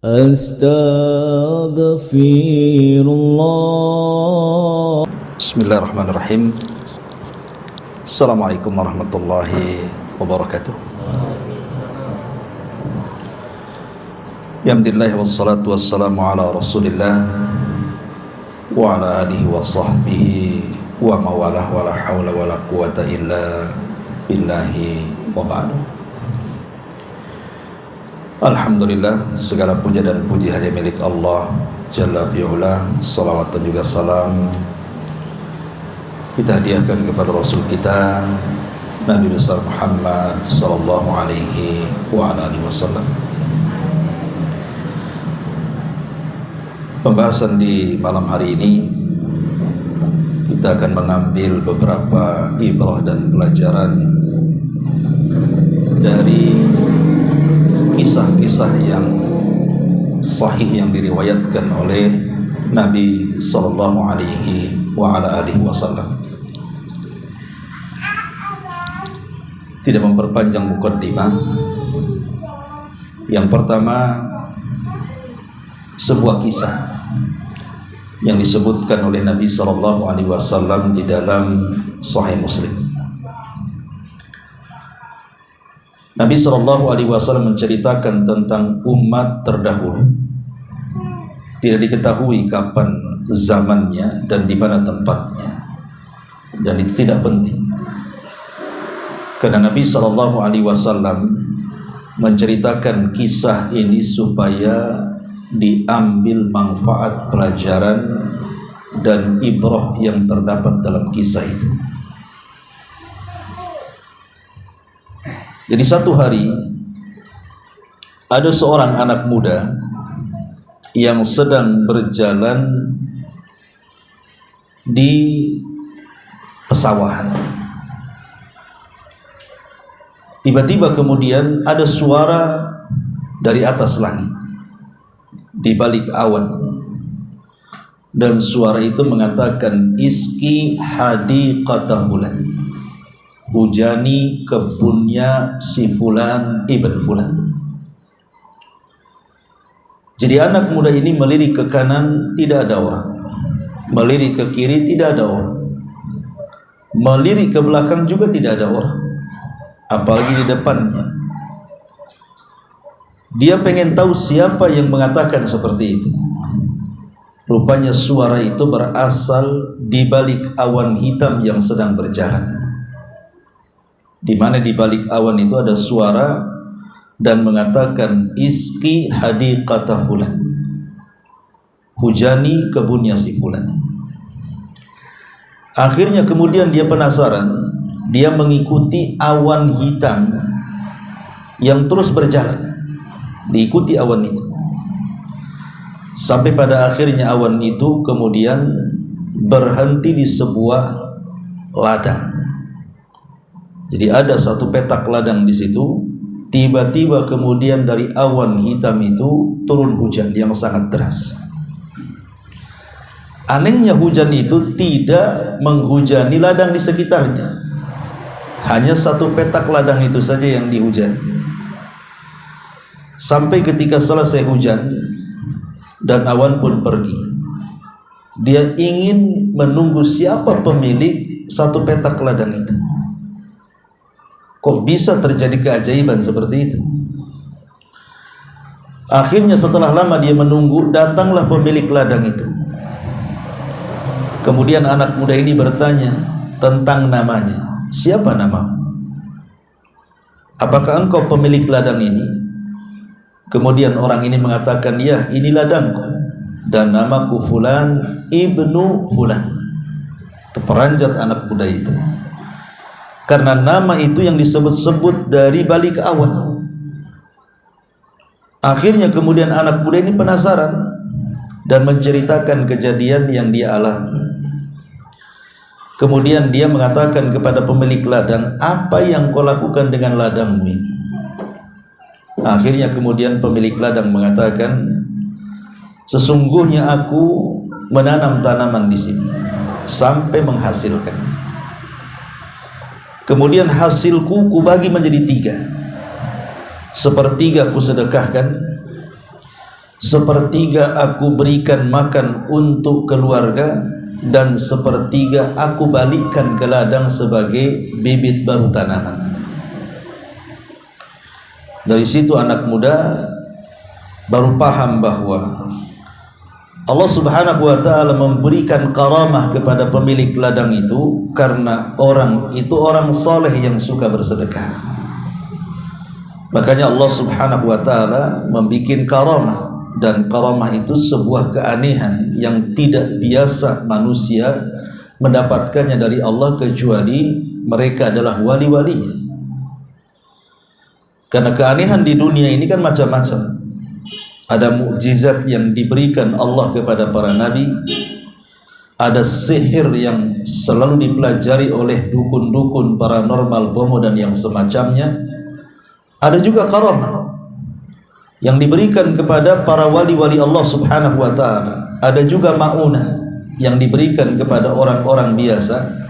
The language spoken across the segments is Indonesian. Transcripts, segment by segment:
Astaghfirullah. Bismillahirrahmanirrahim. Assalamualaikum warahmatullahi wabarakatuh. Alhamdulillah wassalatu wassalamu ala rasulillah wa ala alihi wa sahbihi wa mawalah wa la hawla wa la quwata illa billahi wa ba'du. Alhamdulillah, segala puja dan puji hanya milik Allah Jalla fi'ula. Salawat dan juga salam kita hadiahkan kepada Rasul kita Nabi besar Muhammad sallallahu alaihi wa alihi wasallam. Pembahasan di malam hari ini kita akan mengambil beberapa ibrah dan pelajaran dari kisah-kisah yang sahih yang diriwayatkan oleh Nabi sallallahu alaihi wa ala alihi wasallam. Tidak memperpanjang mukaddimah. Yang pertama, sebuah kisah yang disebutkan oleh Nabi sallallahu alaihi wasallam di dalam Sahih Muslim. Nabi sallallahu alaihi wasallam menceritakan tentang umat terdahulu. Tidak diketahui kapan zamannya dan di mana tempatnya, dan itu tidak penting. Karena Nabi sallallahu alaihi wasallam menceritakan kisah ini supaya diambil manfaat, pelajaran dan ibrah yang terdapat dalam kisah itu. Jadi satu hari ada seorang anak muda yang sedang berjalan di pesawahan. Tiba-tiba kemudian ada suara dari atas langit, di balik awan, dan suara itu mengatakan, "Iski hadiqata fulan." Hujani kebunnya si fulan ibn fulan. Jadi anak muda ini melirik ke kanan, tidak ada orang. Melirik ke kiri, tidak ada orang. Melirik ke belakang juga tidak ada orang, apalagi di depannya. Dia pengen tahu siapa yang mengatakan seperti itu. Rupanya suara itu berasal di balik awan hitam yang sedang berjalan. Di mana di balik awan itu ada suara dan mengatakan, "Iski hadiqata fulan." Hujani kebunnya si fulan. Akhirnya kemudian dia penasaran, dia mengikuti awan hitam yang terus berjalan. Diikuti awan itu sampai pada akhirnya awan itu kemudian berhenti di sebuah ladang. Jadi ada satu petak ladang di situ. Tiba-tiba kemudian dari awan hitam itu turun hujan yang sangat deras. Anehnya hujan itu tidak menghujani ladang di sekitarnya. Hanya satu petak ladang itu saja yang dihujani. Sampai ketika selesai hujan dan awan pun pergi, dia ingin menunggu siapa pemilik satu petak ladang itu. Kok bisa terjadi keajaiban seperti itu? Akhirnya setelah lama dia menunggu, datanglah pemilik ladang itu. Kemudian anak muda ini bertanya tentang namanya. "Siapa namamu? Apakah engkau pemilik ladang ini?" Kemudian orang ini mengatakan, "Ya, ini ladangku dan namaku fulan ibnu fulan." Terperanjat anak muda itu, karena nama itu yang disebut-sebut dari balik awan. Akhirnya kemudian anak muda ini penasaran dan menceritakan kejadian yang dia alami. Kemudian dia mengatakan kepada pemilik ladang, "Apa yang kau lakukan dengan ladangmu ini?" Akhirnya kemudian pemilik ladang mengatakan, "Sesungguhnya aku menanam tanaman di sini sampai menghasilkan. Kemudian hasilku kubagi menjadi 3. Sepertiga ku sedekahkan, sepertiga aku berikan makan untuk keluarga, dan sepertiga aku balikkan ke ladang sebagai bibit baru tanaman. Dari situ anak muda baru paham bahwa Allah Subhanahu wa ta'ala memberikan karamah kepada pemilik ladang itu karena orang itu orang soleh yang suka bersedekah. Makanya Allah Subhanahu wa ta'ala membikin karamah, dan karamah itu sebuah keanehan yang tidak biasa manusia mendapatkannya dari Allah kecuali mereka adalah wali-walinya. Karena keanehan di dunia ini kan macam-macam. Ada mukjizat yang diberikan Allah kepada para nabi, ada sihir yang selalu dipelajari oleh dukun-dukun paranormal, bomo dan yang semacamnya. Ada juga karamah yang diberikan kepada para wali-wali Allah Subhanahu wa ta'ala. Ada juga maunah yang diberikan kepada orang-orang biasa,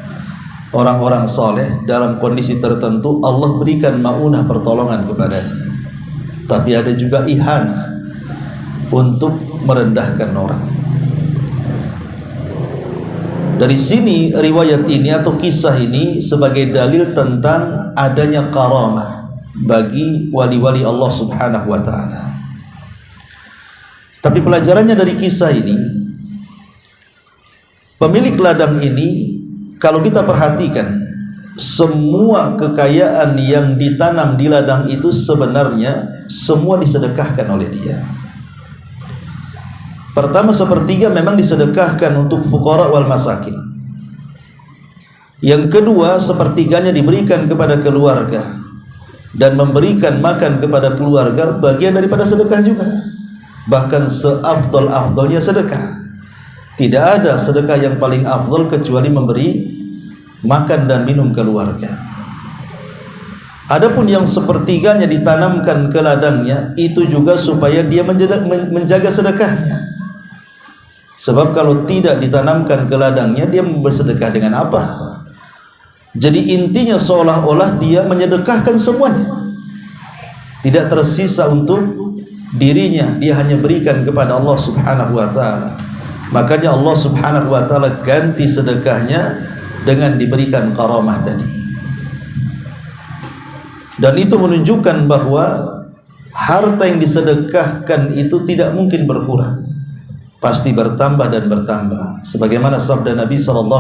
orang-orang soleh. Dalam kondisi tertentu Allah berikan maunah pertolongan kepadanya. Tapi ada juga ihanah, untuk merendahkan orang. Dari sini riwayat ini atau kisah ini sebagai dalil tentang adanya karamah bagi wali-wali Allah Subhanahu wa ta'ala. Tapi pelajarannya dari kisah ini, pemilik ladang ini, kalau kita perhatikan, semua kekayaan yang ditanam di ladang itu sebenarnya semua disedekahkan oleh dia. Pertama, sepertiga memang disedekahkan untuk fuqara wal masakin. Yang kedua, sepertiganya diberikan kepada keluarga, dan memberikan makan kepada keluarga bagian daripada sedekah juga. Bahkan seafdol-afdolnya sedekah. Tidak ada sedekah yang paling afdol kecuali memberi makan dan minum keluarga. Adapun yang sepertiganya ditanamkan ke ladangnya, itu juga supaya dia menjaga sedekahnya. Sebab kalau tidak ditanamkan ke ladangnya, dia bersedekah dengan apa? Jadi intinya seolah-olah dia menyedekahkan semuanya, tidak tersisa untuk dirinya, dia hanya berikan kepada Allah Subhanahu wa ta'ala. Makanya Allah Subhanahu wa ta'ala ganti sedekahnya dengan diberikan karamah tadi. Dan itu menunjukkan bahwa harta yang disedekahkan itu tidak mungkin berkurang, pasti bertambah dan bertambah. Sebagaimana sabda Nabi SAW,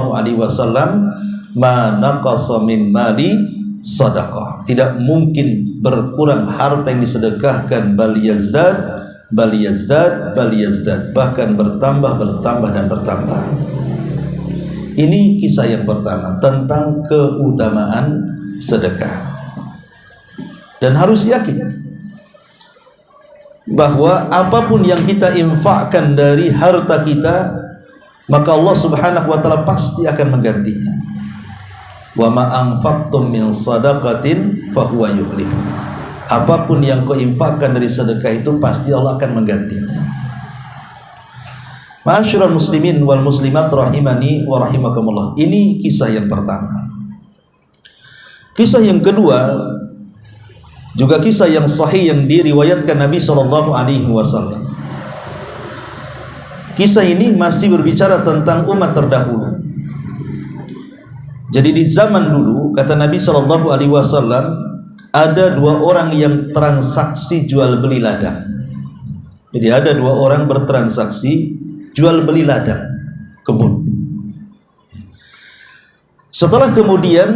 ma naqasa min mali sadaqah, tidak mungkin berkurang harta yang disedekahkan, bal yazdad, bal yazdad, bal yazdad, bahkan bertambah, bertambah dan bertambah. Ini kisah yang pertama tentang keutamaan sedekah. Dan harus yakin bahwa apapun yang kita infakkan dari harta kita, maka Allah Subhanahu wa ta'ala pasti akan menggantinya. Wa ma anfaqtum min sadaqatin fahuwa yukhlifu. Apapun yang kau infakkan dari sedekah itu pasti Allah akan menggantinya. Ma'asyiral muslimin wal muslimat rahimani wa rahimakumullah. Ini kisah yang pertama. Kisah yang kedua juga kisah yang sahih yang diriwayatkan Nabi SAW. Kisah ini masih berbicara tentang umat terdahulu. Jadi di zaman dulu, kata Nabi SAW, ada dua orang yang transaksi jual beli ladang. Jadi ada dua orang bertransaksi jual beli ladang kebun. Setelah kemudian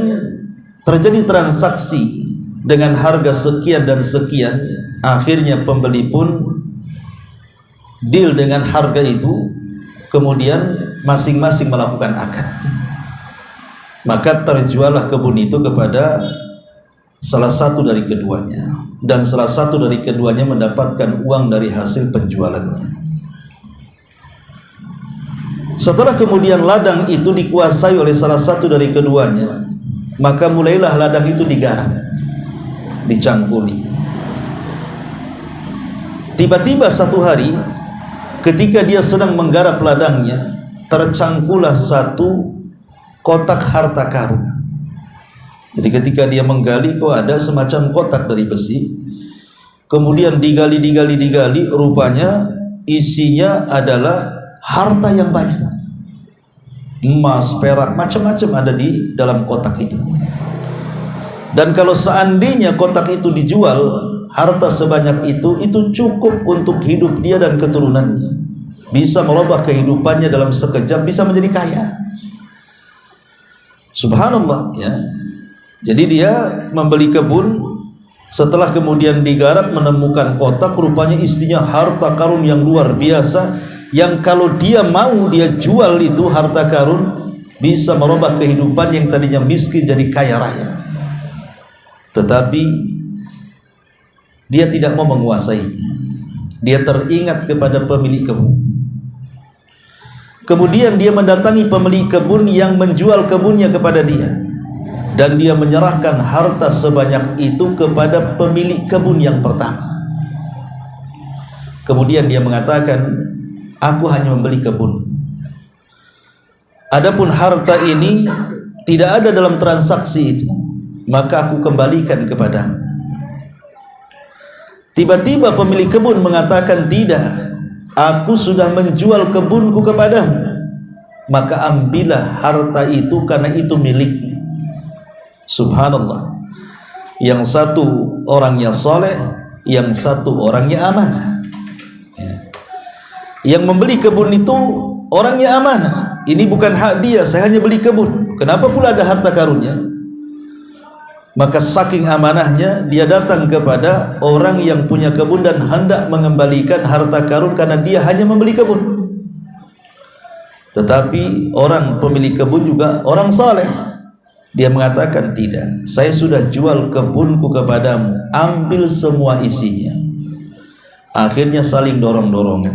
terjadi transaksi dengan harga sekian dan sekian, akhirnya pembeli pun deal dengan harga itu, kemudian masing-masing melakukan akad. Maka terjuallah kebun itu kepada salah satu dari keduanya, dan salah satu dari keduanya mendapatkan uang dari hasil penjualannya. Setelah kemudian ladang itu dikuasai oleh salah satu dari keduanya, maka mulailah ladang itu digarap, dicangkuli. Tiba-tiba satu hari ketika dia sedang menggarap ladangnya, tercangkulah satu kotak harta karun. Jadi ketika dia menggali, kok ada semacam kotak dari besi. Kemudian digali, rupanya isinya adalah harta yang banyak, emas, perak, macam-macam ada di dalam kotak itu. Dan kalau seandainya kotak itu dijual, harta sebanyak itu cukup untuk hidup dia dan keturunannya, bisa merubah kehidupannya dalam sekejap, bisa menjadi kaya. Subhanallah, ya. Jadi dia membeli kebun, setelah kemudian digarap menemukan kotak, rupanya isinya harta karun yang luar biasa, yang kalau dia mau dia jual itu harta karun, bisa merubah kehidupan yang tadinya miskin jadi kaya raya. Tetapi dia tidak mau menguasainya. Dia teringat kepada pemilik kebun. Kemudian dia mendatangi pemilik kebun yang menjual kebunnya kepada dia, dan dia menyerahkan harta sebanyak itu kepada pemilik kebun yang pertama. Kemudian dia mengatakan, aku hanya membeli kebun, adapun harta ini tidak ada dalam transaksi itu, maka aku kembalikan kepadamu. Tiba-tiba pemilik kebun mengatakan, tidak, aku sudah menjual kebunku kepadamu, maka ambillah harta itu karena itu milikmu. Subhanallah, yang satu orangnya soleh, yang satu orangnya amanah. Yang membeli kebun itu orangnya amanah, ini bukan hak dia, saya hanya beli kebun, kenapa pula ada harta karunnya? Maka saking amanahnya dia datang kepada orang yang punya kebun dan hendak mengembalikan harta karun karena dia hanya membeli kebun. Tetapi orang pemilik kebun juga orang saleh. Dia mengatakan, tidak, saya sudah jual kebunku kepadamu, ambil semua isinya. Akhirnya saling dorong-dorongan,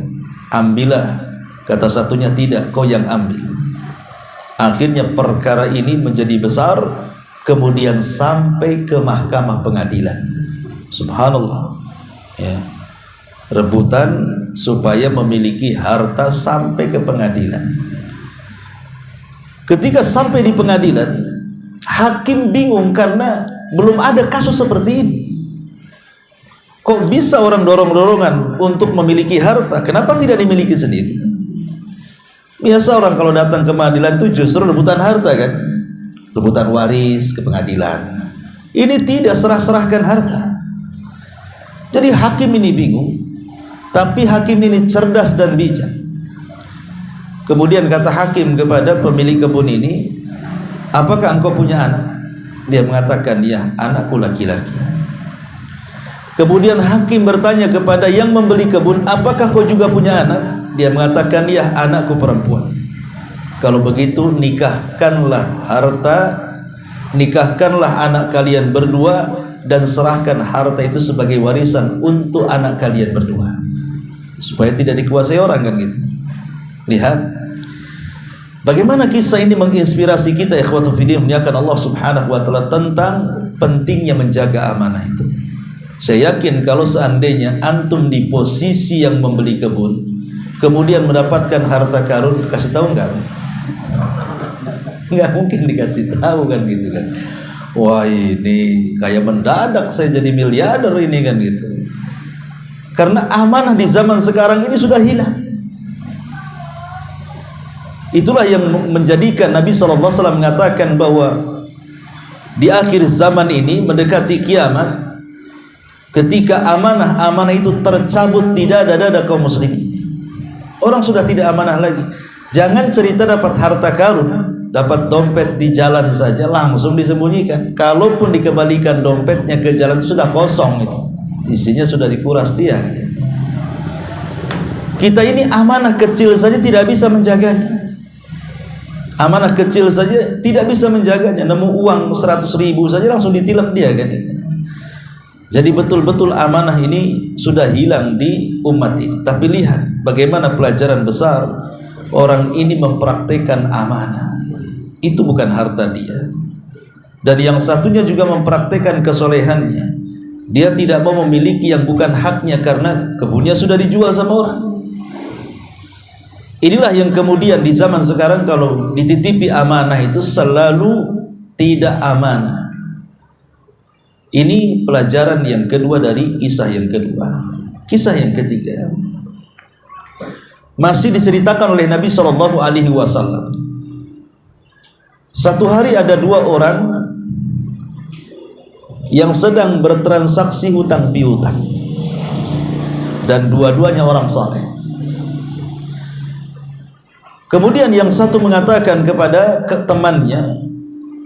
ambillah. Kata satunya, tidak, kau yang ambil. Akhirnya perkara ini menjadi besar, kemudian sampai ke mahkamah pengadilan. Subhanallah, ya. Rebutan supaya memiliki harta sampai ke pengadilan. Ketika sampai di pengadilan, hakim bingung karena belum ada kasus seperti ini. Kok bisa orang dorong-dorongan untuk memiliki harta? Kenapa tidak dimiliki sendiri? Biasa orang kalau datang ke pengadilan itu justru rebutan harta kan, rebutan waris ke pengadilan. Ini tidak, serah-serahkan harta. Jadi hakim ini bingung, tapi hakim ini cerdas dan bijak. Kemudian kata hakim kepada pemilik kebun ini, apakah engkau punya anak? Dia mengatakan, ya, anakku laki-laki. Kemudian hakim bertanya kepada yang membeli kebun, apakah kau juga punya anak? Dia mengatakan, ya, anakku perempuan. Kalau begitu nikahkanlah harta, nikahkanlah anak kalian berdua, dan serahkan harta itu sebagai warisan untuk anak kalian berdua, supaya tidak dikuasai orang, kan gitu. Lihat bagaimana kisah ini menginspirasi kita, ikhwatu fiddin, muliakan Allah subhanahu wa ta'ala, tentang pentingnya menjaga amanah itu. Saya yakin kalau seandainya antum di posisi yang membeli kebun, kemudian mendapatkan harta karun, kasih tahu enggak? Nggak mungkin dikasih tahu kan gitu kan. Wah, ini kayak mendadak saya jadi miliarder ini kan gitu. Karena amanah di zaman sekarang ini sudah hilang. Itulah yang menjadikan Nabi SAW mengatakan bahwa di akhir zaman ini mendekati kiamat, ketika amanah itu tercabut di dada-dada kaum muslimin. Orang sudah tidak amanah lagi. Jangan cerita dapat harta karun, dapat dompet di jalan saja langsung disembunyikan. Kalaupun dikembalikan dompetnya ke jalan itu sudah kosong, itu isinya sudah dikuras dia. Kita ini amanah kecil saja tidak bisa menjaganya. Amanah kecil saja tidak bisa menjaganya. Nemu uang 100.000 saja langsung ditilap dia kan itu. Jadi betul-betul amanah ini sudah hilang di umat ini. Tapi lihat bagaimana pelajaran besar, orang ini mempraktekkan amanah. Itu bukan harta dia. Dan yang satunya juga mempraktekkan kesolehannya. Dia tidak mau memiliki yang bukan haknya karena kebunnya sudah dijual sama orang. Inilah yang kemudian di zaman sekarang kalau dititipi amanah itu selalu tidak amanah. Ini pelajaran yang kedua dari kisah yang kedua. Kisah yang ketiga, masih diceritakan oleh Nabi SAW. Satu hari ada dua orang yang sedang bertransaksi hutang piutang, dan dua-duanya orang saleh. Kemudian yang satu mengatakan kepada temannya,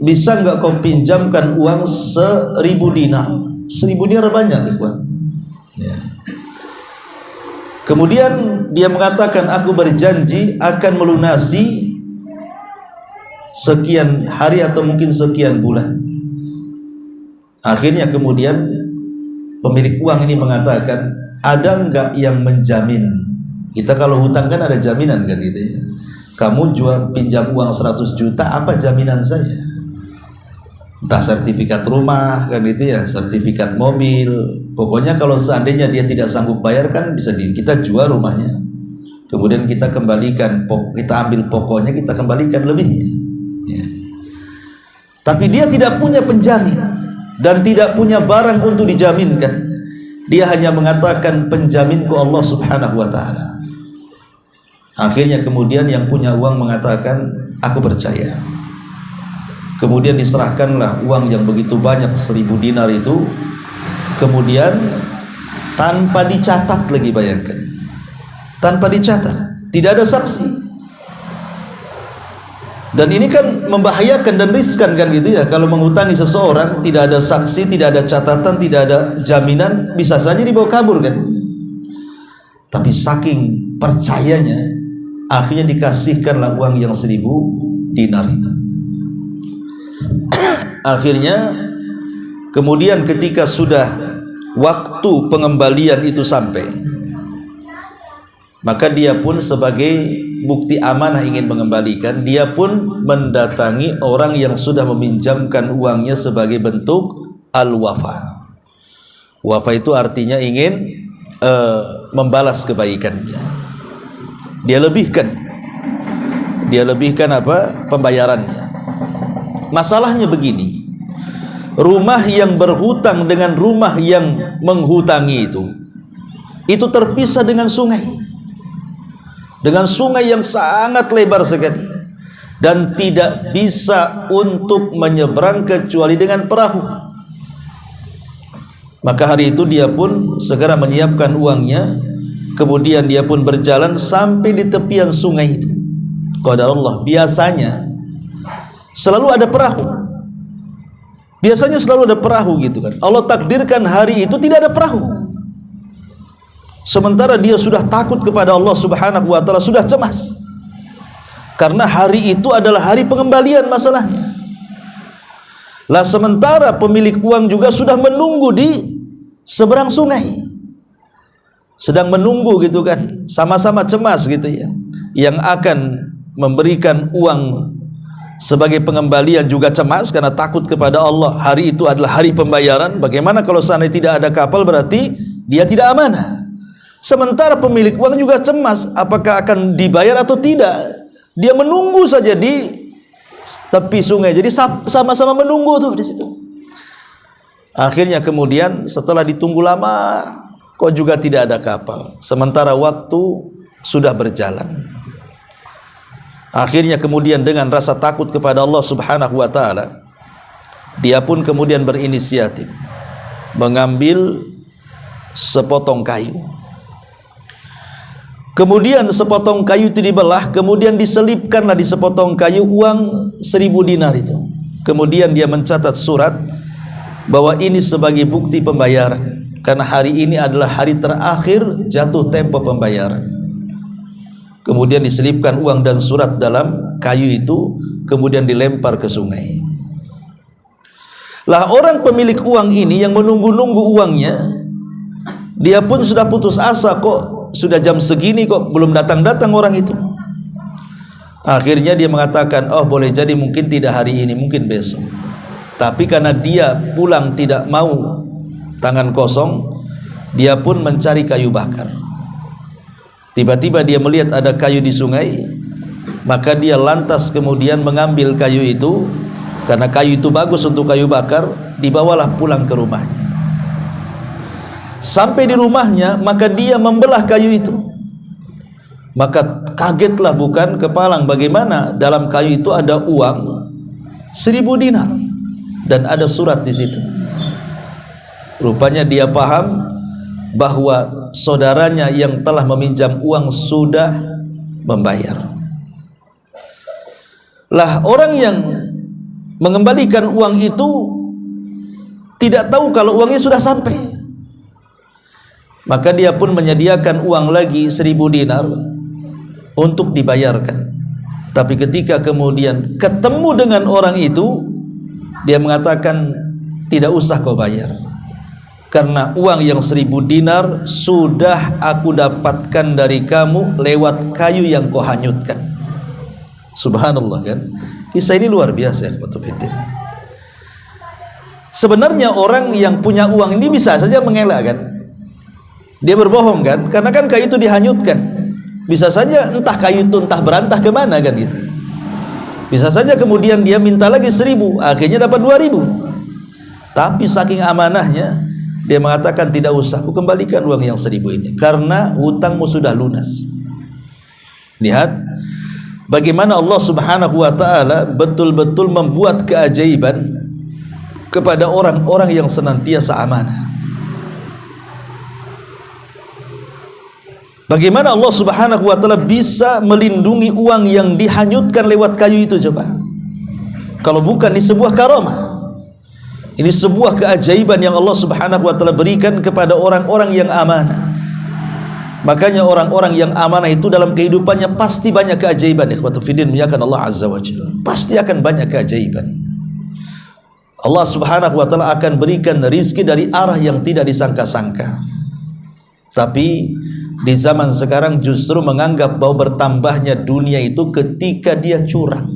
bisa enggak kau pinjamkan uang 1000 dinar? 1000 dinar banyak, ikhwan. Ya. Kemudian dia mengatakan, aku berjanji akan melunasi sekian hari atau mungkin sekian bulan. Akhirnya kemudian pemilik uang ini mengatakan, ada enggak yang menjamin? Kita kalau hutang kan ada jaminan kan gitu ya. Kamu jual pinjam uang 100 juta, apa jaminan saya? Entah sertifikat rumah kan gitu ya, sertifikat mobil. Pokoknya kalau seandainya dia tidak sanggup bayar kan bisa kita jual rumahnya. Kemudian kita kembalikan, kita ambil pokoknya, kita kembalikan lebihnya. Ya. Tapi dia tidak punya penjamin dan tidak punya barang untuk dijaminkan. Dia hanya mengatakan, penjaminku Allah Subhanahu wa ta'ala. Akhirnya kemudian yang punya uang mengatakan, aku percaya. Kemudian diserahkanlah uang yang begitu banyak, 1000 dinar itu. Kemudian tanpa dicatat lagi, bayangkan, tanpa dicatat, tidak ada saksi. Dan ini kan membahayakan dan riskan kan gitu ya. Kalau menghutangi seseorang, tidak ada saksi, tidak ada catatan, tidak ada jaminan, bisa saja dibawa kabur kan. Tapi saking percayanya, akhirnya dikasihkanlah uang yang 1000 dinar itu. Akhirnya kemudian ketika sudah waktu pengembalian itu sampai, maka dia pun sebagai bukti amanah ingin mengembalikan, dia pun mendatangi orang yang sudah meminjamkan uangnya sebagai bentuk al-wafa. Wafa itu artinya ingin membalas kebaikannya. Dia lebihkan apa? Pembayarannya. Masalahnya begini, rumah yang berhutang dengan rumah yang menghutangi itu terpisah dengan sungai, yang sangat lebar sekali, dan tidak bisa untuk menyeberang kecuali dengan perahu. Maka hari itu dia pun segera menyiapkan uangnya, kemudian dia pun berjalan sampai di tepian sungai itu. Qadarullah, biasanya selalu ada perahu. Biasanya selalu ada perahu gitu kan. Allah takdirkan hari itu tidak ada perahu. Sementara dia sudah takut kepada Allah Subhanahu wa ta'ala, sudah cemas. Karena hari itu adalah hari pengembalian masalahnya. Lah sementara pemilik uang juga sudah menunggu di seberang sungai. Sedang menunggu gitu kan. Sama-sama cemas gitu ya. Yang akan memberikan uang sebagai pengembalian juga cemas karena takut kepada Allah. Hari itu adalah hari pembayaran. Bagaimana kalau seandainya tidak ada kapal, berarti dia tidak amanah. Sementara pemilik uang juga cemas, apakah akan dibayar atau tidak. Dia menunggu saja di tepi sungai. Jadi sama-sama menunggu tuh di situ. Akhirnya kemudian setelah ditunggu lama, kok juga tidak ada kapal. Sementara waktu sudah berjalan. Akhirnya kemudian dengan rasa takut kepada Allah Subhanahu wa ta'ala, dia pun kemudian berinisiatif mengambil sepotong kayu. Kemudian sepotong kayu itu dibelah, kemudian diselipkanlah di sepotong kayu uang 1000 dinar itu. Kemudian dia mencatat surat bahwa ini sebagai bukti pembayaran, karena hari ini adalah hari terakhir jatuh tempo pembayaran. Kemudian diselipkan uang dan surat dalam kayu itu, kemudian dilempar ke sungai. Lah orang pemilik uang ini yang menunggu-nunggu uangnya, dia pun sudah putus asa, kok sudah jam segini kok belum datang-datang orang itu. Akhirnya dia mengatakan, oh boleh jadi mungkin tidak hari ini, mungkin besok. Tapi karena dia pulang tidak mau tangan kosong, dia pun mencari kayu bakar. Tiba-tiba dia melihat ada kayu di sungai, maka dia lantas kemudian mengambil kayu itu, karena kayu itu bagus untuk kayu bakar. Dibawalah pulang ke rumahnya. Sampai di rumahnya, maka dia membelah kayu itu. Maka kagetlah bukan kepalang, bagaimana dalam kayu itu ada uang 1000 dinar dan ada surat di situ. Rupanya dia paham bahwa saudaranya yang telah meminjam uang sudah membayar. Lah orang yang mengembalikan uang itu tidak tahu kalau uangnya sudah sampai. Maka dia pun menyediakan uang lagi 1000 dinar untuk dibayarkan. Tapi ketika kemudian ketemu dengan orang itu, dia mengatakan, tidak usah kau bayar, karena uang yang 1000 dinar sudah aku dapatkan dari kamu lewat kayu yang kau hanyutkan. Subhanallah kan. Kisah ini luar biasa ya, sebenarnya orang yang punya uang ini bisa saja mengelak kan. Dia berbohong kan, karena kan kayu itu dihanyutkan. Bisa saja entah kayu itu entah berantah kemana kan gitu. Bisa saja kemudian dia minta lagi 1000, akhirnya dapat 2000. Tapi saking amanahnya, dia mengatakan, tidak usah, aku kembalikan uang yang 1000 ini, karena hutangmu sudah lunas. Lihat bagaimana Allah Subhanahu wa ta'ala betul-betul membuat keajaiban kepada orang-orang yang senantiasa amanah. Bagaimana Allah Subhanahu wa ta'ala bisa melindungi uang yang dihanyutkan lewat kayu itu, coba. Kalau bukan ini sebuah karamah. Ini sebuah keajaiban yang Allah Subhanahu wa ta'ala berikan kepada orang-orang yang amanah. Makanya orang-orang yang amanah itu dalam kehidupannya pasti banyak keajaiban. Ikhwatu fiddin, muliakan Allah Azza wa Jalla. Pasti akan banyak keajaiban. Allah Subhanahu wa ta'ala akan berikan rizki dari arah yang tidak disangka-sangka. Tapi di zaman sekarang justru menganggap bahwa bertambahnya dunia itu ketika dia curang.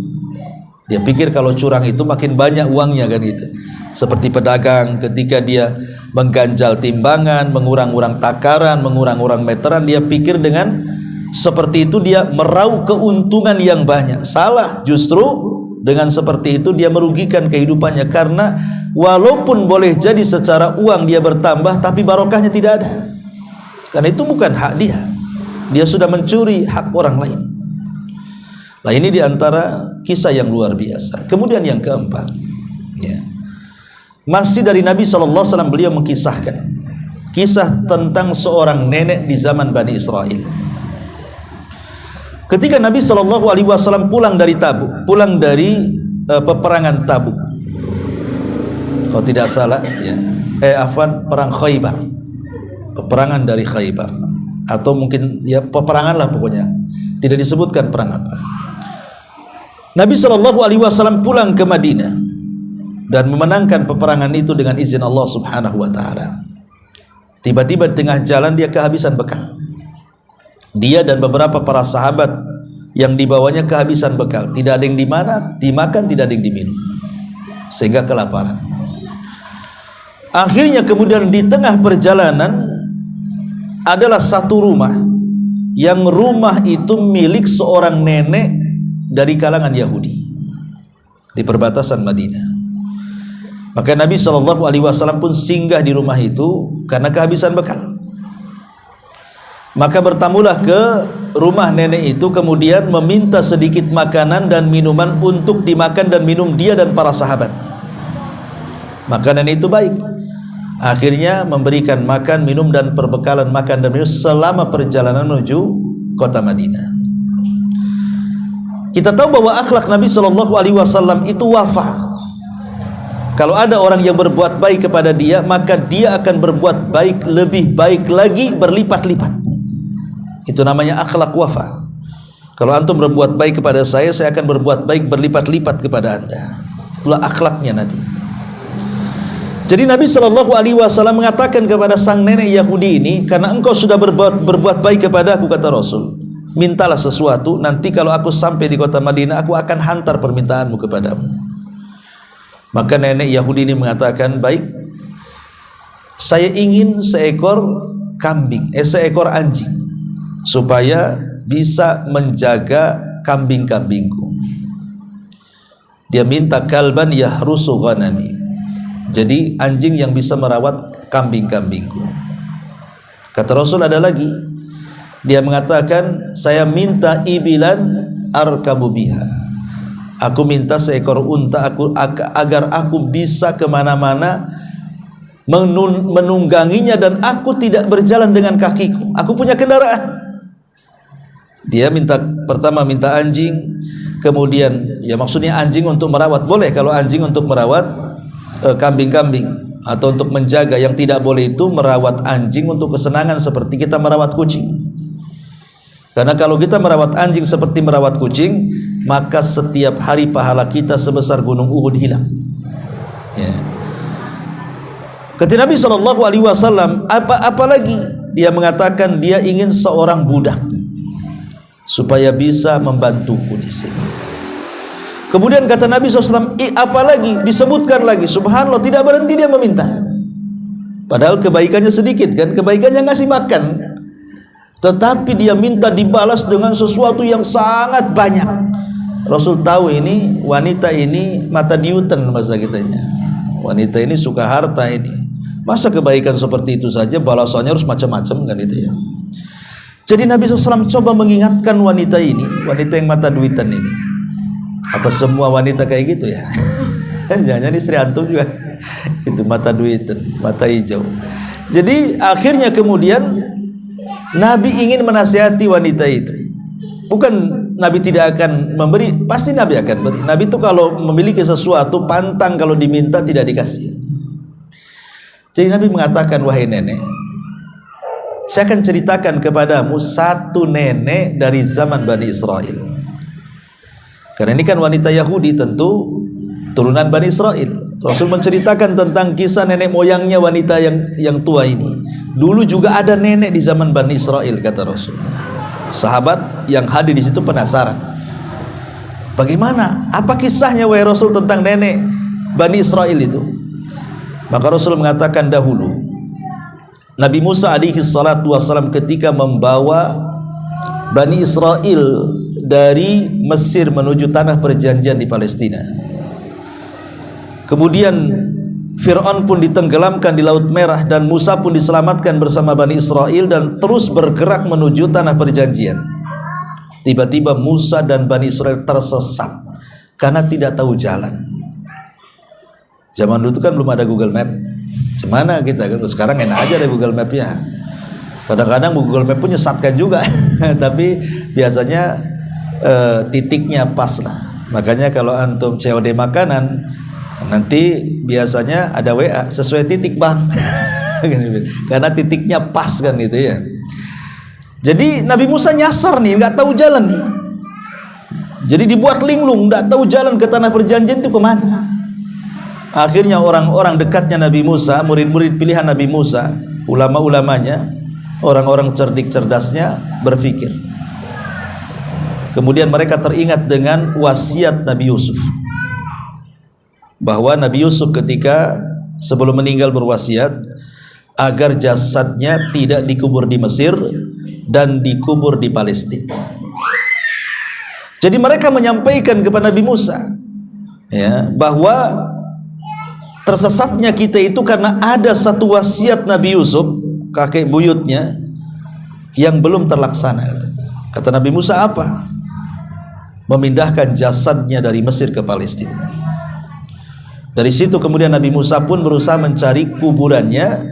Dia pikir kalau curang itu makin banyak uangnya kan gitu. Seperti pedagang ketika dia mengganjal timbangan, mengurang-urang takaran, mengurang-urang meteran, dia pikir dengan seperti itu dia meraup keuntungan yang banyak. Salah, justru dengan seperti itu dia merugikan kehidupannya, karena walaupun boleh jadi secara uang dia bertambah, tapi barokahnya tidak ada. Karena itu bukan hak dia. Dia sudah mencuri hak orang lain. Nah, ini diantara kisah yang luar biasa. Kemudian yang keempat, ya, masih dari Nabi SAW, beliau mengkisahkan kisah tentang seorang nenek di zaman Bani Israel. Ketika Nabi SAW pulang dari Tabuk, pulang dari peperangan Tabuk, kalau tidak salah, ya, perang Khaybar. Peperangan dari Khaybar, atau mungkin ya peperangan lah pokoknya, tidak disebutkan perang apa. Nabi SAW pulang ke Madinah dan memenangkan peperangan itu dengan izin Allah Subhanahu wa ta'ala. Tiba-tiba di tengah jalan dia kehabisan bekal. Dia dan beberapa para sahabat yang dibawanya kehabisan bekal. Tidak ada yang dimakan, tidak ada yang diminum, sehingga kelaparan. Akhirnya kemudian di tengah perjalanan adalah satu rumah, yang rumah itu milik seorang nenek dari kalangan Yahudi di perbatasan Madinah. Maka Nabi SAW pun singgah di rumah itu karena kehabisan bekal. Maka bertamulah ke rumah nenek itu, kemudian meminta sedikit makanan dan minuman untuk dimakan dan minum dia dan para sahabatnya. Maka nenek itu baik, akhirnya memberikan makan, minum dan perbekalan makan dan minum selama perjalanan menuju kota Madinah. Kita tahu bahwa akhlak Nabi SAW itu wafa. Kalau ada orang yang berbuat baik kepada dia, maka dia akan berbuat baik lebih baik lagi, berlipat-lipat. Itu namanya akhlak wafa. Kalau antum berbuat baik kepada saya akan berbuat baik berlipat-lipat kepada anda. Itulah akhlaknya Nabi. Jadi Nabi SAW mengatakan kepada sang nenek Yahudi ini, karena engkau sudah berbuat baik kepada aku, kata Rasul, mintalah sesuatu, nanti kalau aku sampai di kota Madinah, aku akan hantar permintaanmu kepadamu. Maka nenek Yahudi ini mengatakan, baik, saya ingin seekor anjing, supaya bisa menjaga kambing-kambingku. Dia minta kalban yahrusu ghanami, jadi anjing yang bisa merawat kambing-kambingku. Kata Rasul, ada lagi, Dia mengatakan, saya minta ibilan arkabu biha. Aku minta seekor unta agar aku bisa kemana-mana menungganginya dan aku tidak berjalan dengan kakiku. Aku punya kendaraan. Dia pertama minta anjing, kemudian ya maksudnya anjing untuk merawat boleh, kalau anjing untuk merawat kambing-kambing atau untuk menjaga. Yang tidak boleh itu merawat anjing untuk kesenangan seperti kita merawat kucing. Karena kalau kita merawat anjing seperti merawat kucing, maka setiap hari pahala kita sebesar gunung Uhud hilang. Ya. Kata Nabi SAW, apalagi dia mengatakan dia ingin seorang budak supaya bisa membantuku di sini. Kemudian kata Nabi SAW, apalagi disebutkan lagi, subhanallah, tidak berhenti dia meminta. Padahal kebaikannya sedikit kan, kebaikannya ngasih makan. Tetapi dia minta dibalas dengan sesuatu yang sangat banyak. Rasul tahu ini wanita ini mata diuten masa kitanya. Wanita ini suka harta ini. Masa kebaikan seperti itu saja balasannya harus macam-macam kan itu ya. Jadi Nabi SAW coba mengingatkan wanita ini, wanita yang mata duitan ini. Apa semua wanita kayak gitu ya? Jangan istri antum juga itu mata duitan, mata hijau. Jadi akhirnya kemudian Nabi ingin menasihati wanita itu. Bukan Nabi tidak akan memberi, pasti Nabi akan beri. Nabi itu kalau memiliki sesuatu pantang kalau diminta tidak dikasih. Jadi Nabi mengatakan, wahai nenek, saya akan ceritakan kepadamu satu nenek dari zaman Bani Israel. Karena ini kan wanita Yahudi, tentu turunan Bani Israel. Rasul menceritakan tentang kisah nenek moyangnya wanita yang tua ini. Dulu juga ada nenek di zaman Bani Israel, kata Rasul. Sahabat yang hadir di situ penasaran. Bagaimana? Apa kisahnya wahai Rasul tentang nenek Bani Israel itu? Maka Rasul mengatakan, dahulu Nabi Musa alaihi salatu wassalam ketika membawa Bani Israel dari Mesir menuju tanah perjanjian di Palestina. Kemudian Fir'aun pun ditenggelamkan di Laut Merah dan Musa pun diselamatkan bersama Bani Israel dan terus bergerak menuju tanah perjanjian. Tiba-tiba Musa dan Bani Israel tersesat karena tidak tahu jalan. Zaman dulu kan belum ada Google Map. Gimana kita kan? Sekarang enak aja ada Google Map ya. Kadang-kadang Google Map pun nyesatkan juga, tapi biasanya titiknya pas lah. Makanya kalau antum COD makanan, nanti biasanya ada WA sesuai titik bang. Karena titiknya pas kan gitu ya. Jadi Nabi Musa nyasar nih, nggak tahu jalan nih. Jadi dibuat linglung, nggak tahu jalan ke tanah perjanjian itu kemana. Akhirnya orang-orang dekatnya Nabi Musa, murid-murid pilihan Nabi Musa, ulama-ulamanya, orang-orang cerdik cerdasnya berpikir. Kemudian mereka teringat dengan wasiat Nabi Yusuf, bahwa Nabi Yusuf ketika sebelum meninggal berwasiat agar jasadnya tidak dikubur di Mesir dan dikubur di Palestina. Jadi mereka menyampaikan kepada Nabi Musa, ya, bahwa tersesatnya kita itu karena ada satu wasiat Nabi Yusuf, kakek buyutnya, yang belum terlaksana. Kata Nabi Musa apa? Memindahkan jasadnya dari Mesir ke Palestina. Dari situ kemudian Nabi Musa pun berusaha mencari kuburannya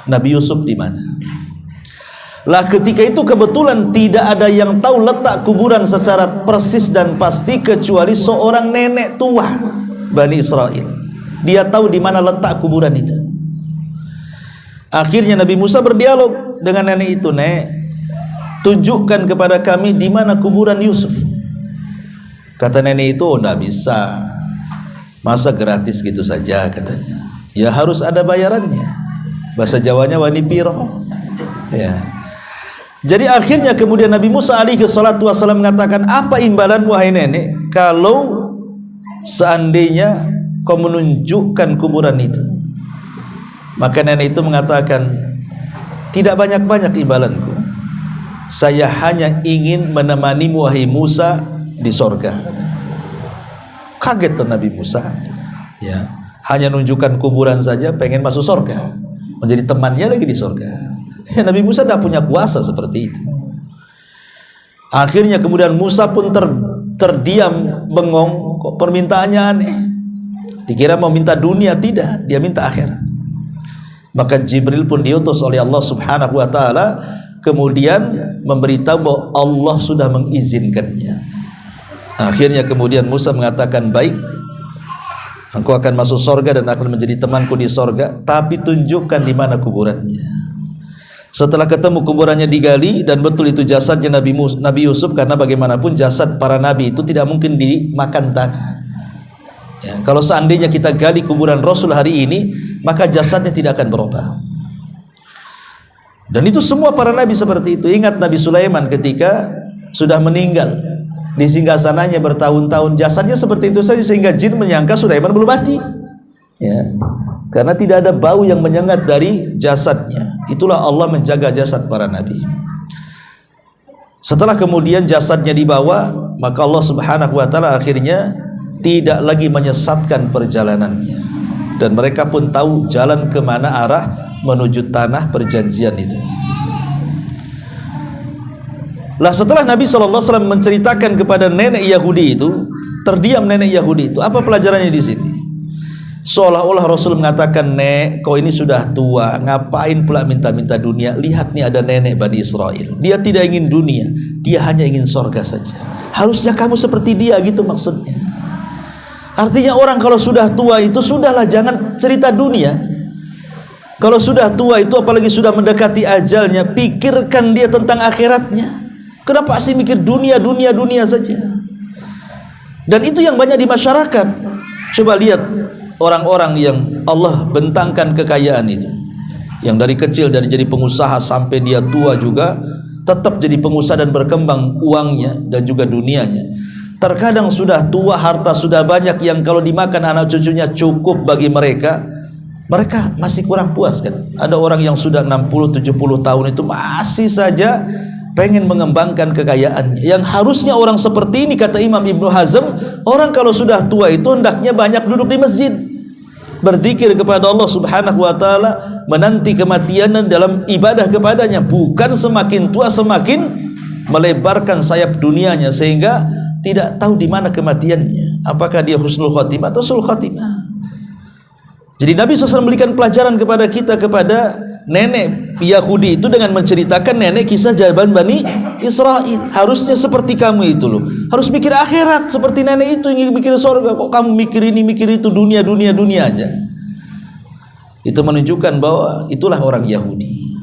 Nabi Yusuf di mana. Lah ketika itu kebetulan tidak ada yang tahu letak kuburan secara persis dan pasti kecuali seorang nenek tua Bani Israel. Dia tahu di mana letak kuburan itu. Akhirnya Nabi Musa berdialog dengan nenek itu, "Nek, tunjukkan kepada kami di mana kuburan Yusuf." Kata nenek itu, "Oh, enggak bisa. Masa gratis gitu saja," katanya. "Ya harus ada bayarannya." Bahasa Jawanya wani piro. Ya. Jadi akhirnya kemudian Nabi Musa alaihi salatu wasallam mengatakan, "Apa imbalan wahai nenek kalau seandainya kau menunjukkan kuburan itu?" Maka nenek itu mengatakan, "Tidak banyak-banyak imbalanku. Saya hanya ingin menemanimu wahai Musa di sorga." Kaget tuh Nabi Musa, ya, hanya nunjukkan kuburan saja pengen masuk sorga, menjadi temannya lagi di sorga. Ya, Nabi Musa tidak punya kuasa seperti itu. Akhirnya kemudian Musa pun terdiam bengong, kok permintaannya aneh. Dikira mau minta dunia, tidak, dia minta akhirat. Maka Jibril pun diutus oleh Allah Subhanahu wa taala kemudian memberitahu bahwa Allah sudah mengizinkannya. Akhirnya kemudian Musa mengatakan, baik, engkau akan masuk sorga dan akan menjadi temanku di sorga, tapi tunjukkan di mana kuburannya. Setelah ketemu kuburannya digali dan betul itu jasadnya Nabi Yusuf, karena bagaimanapun jasad para nabi itu tidak mungkin dimakan tanah. Ya, kalau seandainya kita gali kuburan Rasul hari ini, maka jasadnya tidak akan berubah. Dan itu semua para nabi seperti itu. Ingat Nabi Sulaiman ketika sudah meninggal di singgasananya bertahun-tahun, jasadnya seperti itu saja sehingga jin menyangka Sulaiman belum mati. Ya, karena tidak ada bau yang menyengat dari jasadnya. Itulah Allah menjaga jasad para nabi. Setelah kemudian jasadnya dibawa, maka Allah Subhanahu wa taala akhirnya tidak lagi menyesatkan perjalanannya, dan mereka pun tahu jalan kemana arah menuju tanah perjanjian itu. Lah setelah Nabi SAW menceritakan kepada nenek Yahudi itu, terdiam nenek Yahudi itu. Apa pelajarannya di sini? Seolah-olah Rasul mengatakan, nek, kau ini sudah tua, ngapain pula minta-minta dunia? Lihat nih, ada nenek Bani Israel, dia tidak ingin dunia, dia hanya ingin sorga saja. Harusnya kamu seperti dia, gitu maksudnya. Artinya orang kalau sudah tua itu sudahlah, jangan cerita dunia. Kalau sudah tua itu, apalagi sudah mendekati ajalnya, pikirkan dia tentang akhiratnya. Kenapa sih mikir dunia saja? Dan itu yang banyak di masyarakat. Coba lihat orang-orang yang Allah bentangkan kekayaan itu, yang dari kecil, dari jadi pengusaha sampai dia tua juga tetap jadi pengusaha dan berkembang uangnya dan juga dunianya. Terkadang sudah tua, harta sudah banyak, yang kalau dimakan anak cucunya cukup bagi mereka, mereka masih kurang puas kan. Ada orang yang sudah 60-70 tahun itu masih saja pengen mengembangkan kekayaannya. Yang harusnya orang seperti ini, kata Imam Ibnu Hazm, orang kalau sudah tua itu hendaknya banyak duduk di masjid, berzikir kepada Allah Subhanahu wa taala, menanti kematian dalam ibadah kepadanya, bukan semakin tua semakin melebarkan sayap dunianya sehingga tidak tahu di mana kematiannya, apakah dia husnul khotimah atau sul khotimah. Jadi Nabi SAW memberikan pelajaran kepada kita, kepada nenek Yahudi itu dengan menceritakan nenek kisah jawaban Bani Israel. Harusnya seperti kamu itu loh, harus mikir akhirat seperti nenek itu, ingin mikir surga. Kok kamu mikir ini mikir itu, dunia aja. Itu menunjukkan bahwa itulah orang Yahudi.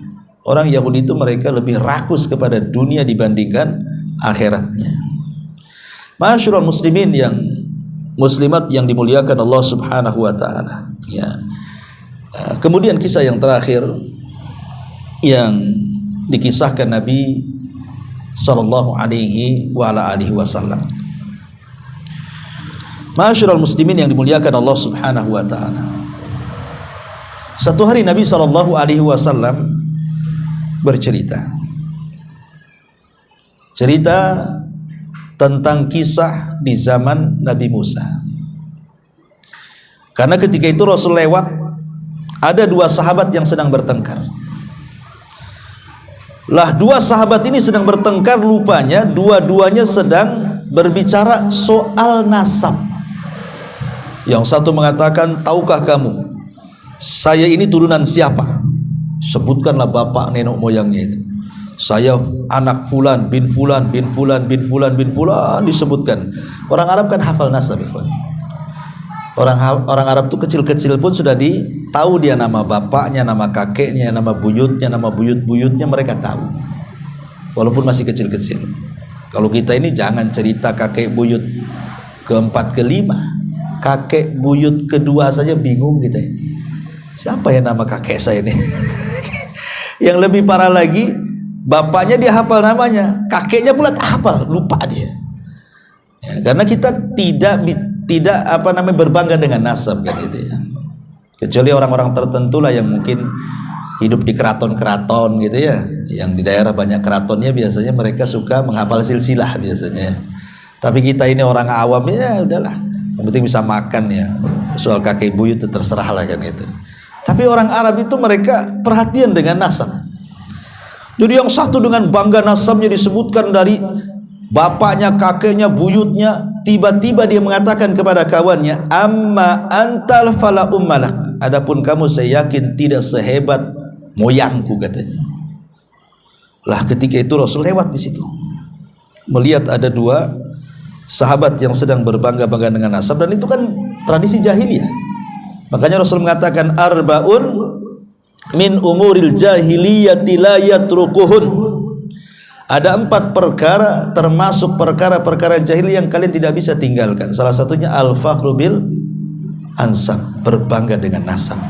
Orang Yahudi itu mereka lebih rakus kepada dunia dibandingkan akhiratnya. Ma'asyiral muslimin yang muslimat yang dimuliakan Allah Subhanahu wa taala. Ya. Kemudian kisah yang terakhir yang dikisahkan Nabi sallallahu alaihi wasallam. Ma'asyiral muslimin yang dimuliakan Allah Subhanahu wa taala. Satu hari Nabi sallallahu alaihi wasallam bercerita tentang kisah di zaman Nabi Musa. Karena ketika itu Rasul lewat, ada dua sahabat yang sedang bertengkar. Lah dua sahabat ini sedang bertengkar, rupanya dua-duanya sedang berbicara soal nasab. Yang satu mengatakan, tahukah kamu saya ini turunan siapa? Sebutkanlah bapak nenek moyangnya itu. Saya anak fulan bin fulan bin fulan bin fulan bin fulan, disebutkan. Orang Arab kan hafal nasab, ikhwan. Orang Arab tuh kecil-kecil pun sudah tahu dia nama bapaknya, nama kakeknya, nama buyutnya, nama buyut-buyutnya mereka tahu. Walaupun masih kecil-kecil. Kalau kita ini jangan cerita kakek buyut keempat kelima, kakek buyut kedua saja bingung kita ini. Siapa ya nama kakek saya ini? Yang lebih parah lagi, bapaknya dia hafal namanya, kakeknya pula tak hafal, lupa dia. Ya, karena kita tidak berbangga dengan nasab kan gitu ya. Kecuali orang-orang tertentu lah yang mungkin hidup di keraton-keraton gitu ya, yang di daerah banyak keratonnya, biasanya mereka suka menghafal silsilah biasanya. Tapi kita ini orang awam, ya udahlah, yang penting bisa makan ya. Soal kakek buyut itu terserah lah kan gitu. Tapi orang Arab itu mereka perhatian dengan nasab. Jadi yang satu dengan bangga nasabnya disebutkan dari bapaknya, kakeknya, buyutnya. Tiba-tiba dia mengatakan kepada kawannya, amma antal fala ummalak, adapun kamu saya yakin tidak sehebat moyangku, katanya. Lah ketika itu Rasul lewat di situ, melihat ada dua sahabat yang sedang berbangga-bangga dengan nasab, dan itu kan tradisi jahiliyah. Makanya Rasul mengatakan arbaun min umuril jahiliyati la yatrukuhun. Ada 4 perkara termasuk perkara-perkara jahiliyah yang kalian tidak bisa tinggalkan. Salah satunya al-fakhru bil ansab, berbangga dengan nasab.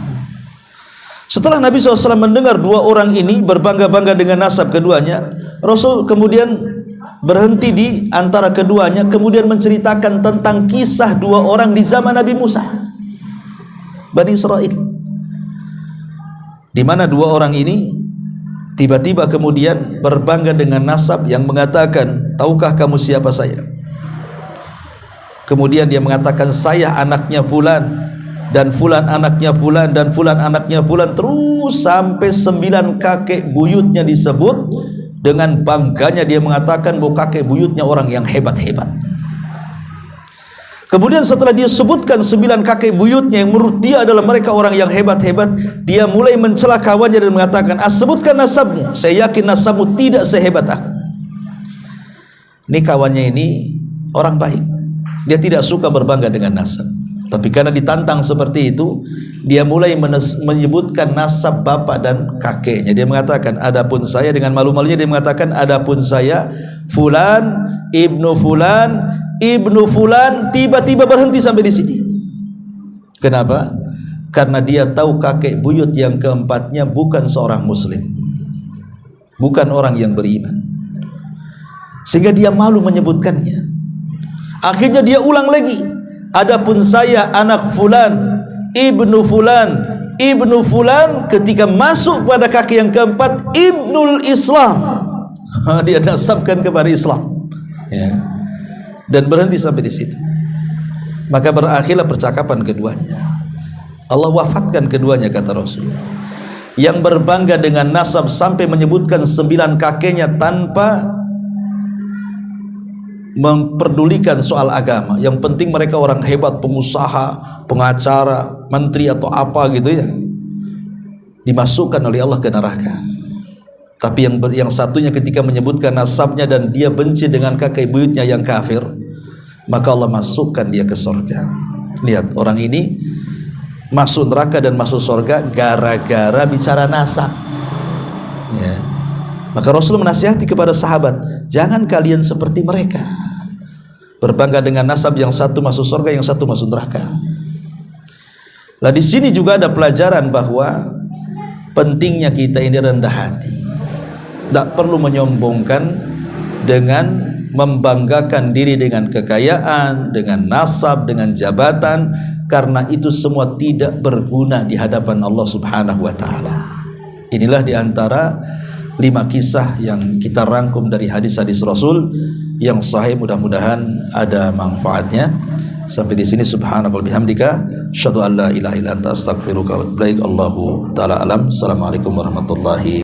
Setelah Nabi SAW mendengar dua orang ini berbangga-bangga dengan nasab keduanya, Rasul kemudian berhenti di antara keduanya, kemudian menceritakan tentang kisah dua orang di zaman Nabi Musa, Bani Israel, di mana dua orang ini tiba-tiba kemudian berbangga dengan nasab yang mengatakan, tahukah kamu siapa saya? Kemudian dia mengatakan, saya anaknya fulan, dan fulan anaknya fulan, dan fulan anaknya fulan, terus sampai 9 kakek buyutnya disebut. Dengan bangganya dia mengatakan bahwa kakek buyutnya orang yang hebat-hebat. Kemudian setelah dia sebutkan 9 kakek buyutnya yang menurut dia adalah mereka orang yang hebat-hebat, dia mulai mencela kawannya dan mengatakan, sebutkan nasabmu, saya yakin nasabmu tidak sehebat aku. Ini kawannya ini orang baik, dia tidak suka berbangga dengan nasab, tapi karena ditantang seperti itu, dia mulai menyebutkan nasab bapak dan kakeknya. Dia mengatakan, adapun saya, dengan malu-malunya dia mengatakan, adapun saya fulan ibnu fulan ibnu fulan. Tiba-tiba berhenti sampai di sini. Kenapa? Karena dia tahu kakek buyut yang keempatnya bukan seorang muslim, bukan orang yang beriman, sehingga dia malu menyebutkannya. Akhirnya dia ulang lagi, adapun saya anak fulan ibnu fulan ibnu fulan. Ketika masuk pada kaki yang keempat, ibnul Islam, dia nasabkan kepada Islam, ya. Dan berhenti sampai di situ. Maka berakhirlah percakapan keduanya. Allah wafatkan keduanya, kata Rasul. Yang berbangga dengan nasab sampai menyebutkan 9 kakeknya tanpa memperdulikan soal agama. Yang penting mereka orang hebat, pengusaha, pengacara, menteri atau apa gitu ya, dimasukkan oleh Allah ke neraka. Tapi yang satunya ketika menyebutkan nasabnya dan dia benci dengan kakek buyutnya yang kafir, maka Allah masukkan dia ke surga. Lihat, orang ini masuk neraka dan masuk surga gara-gara bicara nasab, ya. Maka Rasul menasihati kepada sahabat, jangan kalian seperti mereka, berbangga dengan nasab, yang satu masuk surga, yang satu masuk neraka. Lah di sini juga ada pelajaran bahwa pentingnya kita ini rendah hati. Tak perlu menyombongkan dengan membanggakan diri dengan kekayaan, dengan nasab, dengan jabatan, karena itu semua tidak berguna di hadapan Allah Subhanahu wa taala. Inilah diantara 5 kisah yang kita rangkum dari hadis-hadis Rasul yang sahih, mudah-mudahan ada manfaatnya. Sampai di sini, subhanakallahumma bihamdika asyhadu an la ilaha illa anta astaghfiruka wa atubu ilaik. Allahu taala alam. Assalamualaikum warahmatullahi